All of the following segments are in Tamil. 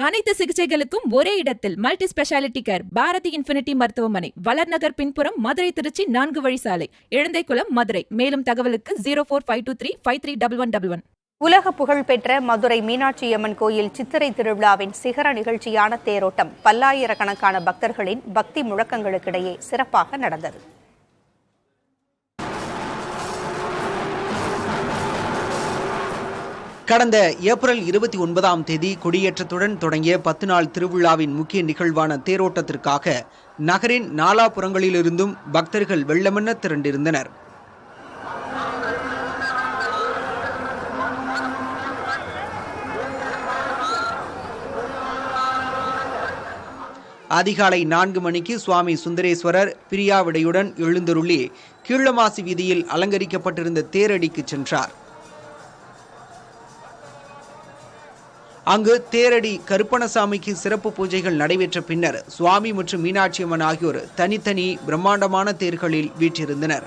அனைத்து சிகிச்சைகளுக்கும் ஒரே இடத்தில் multi speciality care Bharathi infinity மருத்துவமனை, வளர்நகர் பின்புறம், மதுரை திருச்சி 4 வழிசாலை, இழந்தைக்குளம், மதுரை. மேலும் தகவலுக்கு 0452353111. உலக புகழ்பெற்ற மதுரை மீனாட்சியம்மன் கோயில் சித்திரை திருவிழாவின் சிகர நிகழ்ச்சியான தேரோட்டம் பல்லாயிரக்கணக்கான பக்தர்களின் பக்தி முழக்கங்களுக்கிடையே சிறப்பாக நடந்தது. கடந்த ஏப்ரல் 29ஆம் தேதி கொடியேற்றத்துடன் தொடங்கிய 10 நாள் திருவிழாவின் முக்கிய நிகழ்வான தேரோட்டத்திற்காக நகரின் நாலாபுறங்களிலிருந்தும் பக்தர்கள் வெள்ளமென திரண்டிருந்தனர். அதிகாலை 4 மணிக்கு சுவாமி சுந்தரேஸ்வரர் பிரியாவிடையுடன் எழுந்தருளி கீழமாசி வீதியில் அலங்கரிக்கப்பட்டிருந்த தேரடிக்கு சென்றார். அங்கு தேரடி கருப்பணசாமிக்கு சிறப்பு பூஜைகள் நடைபெற்ற பின்னர் சுவாமி மற்றும் மீனாட்சி அம்மன் ஆகியோர் தனித்தனி பிரம்மாண்டமான தேர்களில் வீற்றிருந்தனர்.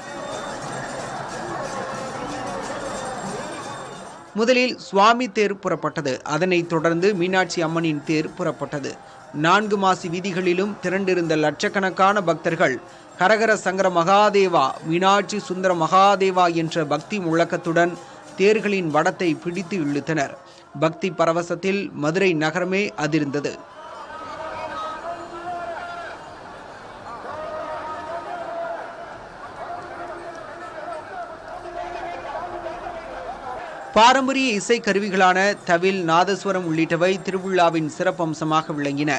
முதலில் சுவாமி தேர் புறப்பட்டது. அதனைத் தொடர்ந்து மீனாட்சி அம்மனின் தேர் புறப்பட்டது. 4 மாசி வீதிகளிலும் திரண்டிருந்த லட்சக்கணக்கான பக்தர்கள் ஹரஹர சங்கர மகாதேவா, மீனாட்சி சுந்தர மகாதேவா என்ற பக்தி முழக்கத்துடன் தேர்களின் வடத்தை பிடித்து இழுத்தனர். பக்தி பரவசத்தில் மதுரை நகரமே அதிர்ந்தது. பாரம்பரிய இசை கருவிகளான தவில், நாதஸ்வரம் உள்ளிட்டவை திருவிழாவின் சிறப்பம்சமாக விளங்கின.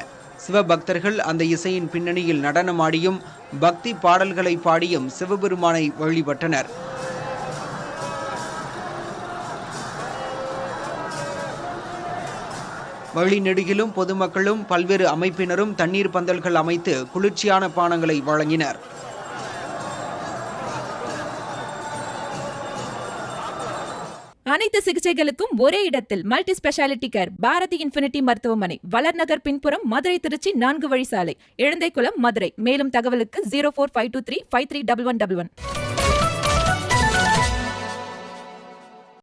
சிவபக்தர்கள் அந்த இசையின் பின்னணியில் நடனமாடியும் பக்தி பாடல்களை பாடியும் சிவபெருமானை வழிபட்டனர். வழிநெடுகிலும் பொதுமக்களும் பல்வேறு அமைப்பினரும் தண்ணீர் பந்தல்கள் அமைத்து குளிர்ச்சியான பானங்களை வழங்கினர். அனைத்து சிகிச்சைகளுக்கும் ஒரே இடத்தில் multi speciality care Bharathi infinity மருத்துவமனை, வளர்நகர் பின்புறம், மதுரை திருச்சி 4 வழிசாலை, இழந்தைக்குளம், மதுரை. மேலும் தகவலுக்கு 0452353111.